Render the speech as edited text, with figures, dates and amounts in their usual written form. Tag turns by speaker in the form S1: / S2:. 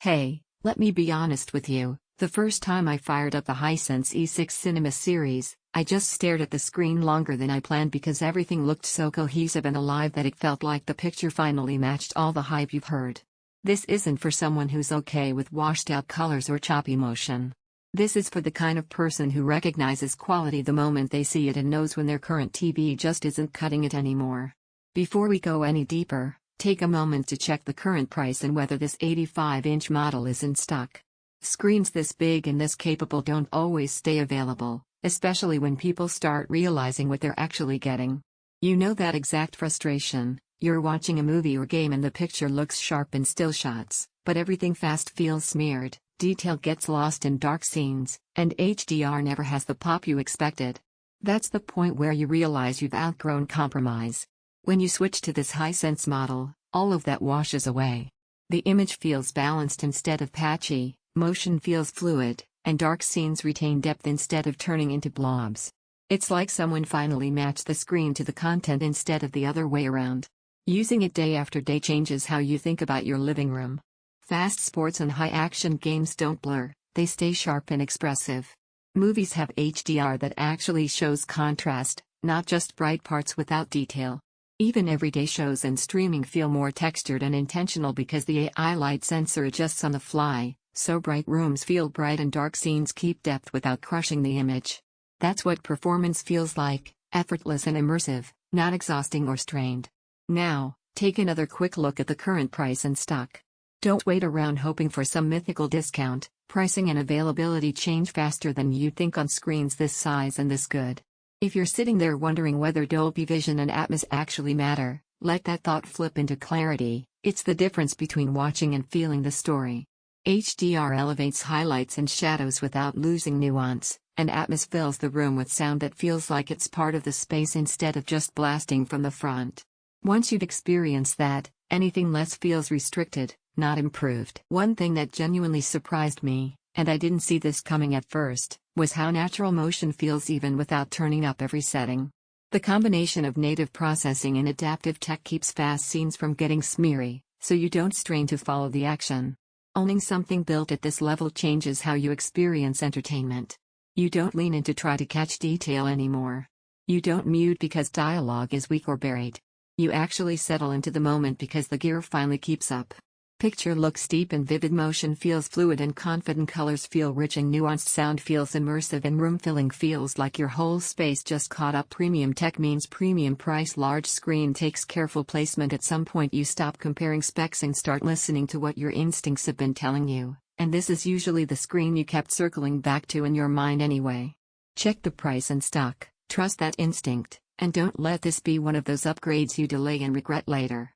S1: Hey, let me be honest with you, the first time I fired up the Hisense E6 Cinema Series, I just stared at the screen longer than I planned because everything looked so cohesive and alive that it felt like the picture finally matched all the hype you've heard. This isn't for someone who's okay with washed-out colors or choppy motion. This is for the kind of person who recognizes quality the moment they see it and knows when their current TV just isn't cutting it anymore. Before we go any deeper, take a moment to check the current price and whether this 85-inch model is in stock. Screens this big and this capable don't always stay available, especially when people start realizing what they're actually getting. You know that exact frustration. You're watching a movie or game and the picture looks sharp in still shots, but everything fast feels smeared, detail gets lost in dark scenes, and HDR never has the pop you expected. That's the point where you realize you've outgrown compromise. When you switch to this Hisense model, all of that washes away. The image feels balanced instead of patchy, motion feels fluid, and dark scenes retain depth instead of turning into blobs. It's like someone finally matched the screen to the content instead of the other way around. Using it day after day changes how you think about your living room. Fast sports and high-action games don't blur, they stay sharp and expressive. Movies have HDR that actually shows contrast, not just bright parts without detail. Even everyday shows and streaming feel more textured and intentional because the AI light sensor adjusts on the fly, so bright rooms feel bright and dark scenes keep depth without crushing the image. That's what performance feels like, effortless and immersive, not exhausting or strained. Now, take another quick look at the current price and stock. Don't wait around hoping for some mythical discount. Pricing and availability change faster than you think on screens this size and this good. If you're sitting there wondering whether Dolby Vision and Atmos actually matter, let that thought flip into clarity. It's the difference between watching and feeling the story. HDR elevates highlights and shadows without losing nuance, and Atmos fills the room with sound that feels like it's part of the space instead of just blasting from the front. Once you've experienced that, anything less feels restricted, not improved. One thing that genuinely surprised me, and I didn't see this coming at first, was how natural motion feels even without turning up every setting. The combination of native processing and adaptive tech keeps fast scenes from getting smeary, so you don't strain to follow the action. Owning something built at this level changes how you experience entertainment. You don't lean in to try to catch detail anymore. You don't mute because dialogue is weak or buried. You actually settle into the moment because the gear finally keeps up. Picture looks deep and vivid, motion feels fluid and confident, colors feel rich and nuanced, sound feels immersive, and room filling feels like your whole space just caught up. Premium tech means premium price. Large screen takes careful placement. At some point you stop comparing specs and start listening to what your instincts have been telling you, and this is usually the screen you kept circling back to in your mind anyway. Check the price and stock, trust that instinct, and don't let this be one of those upgrades you delay and regret later.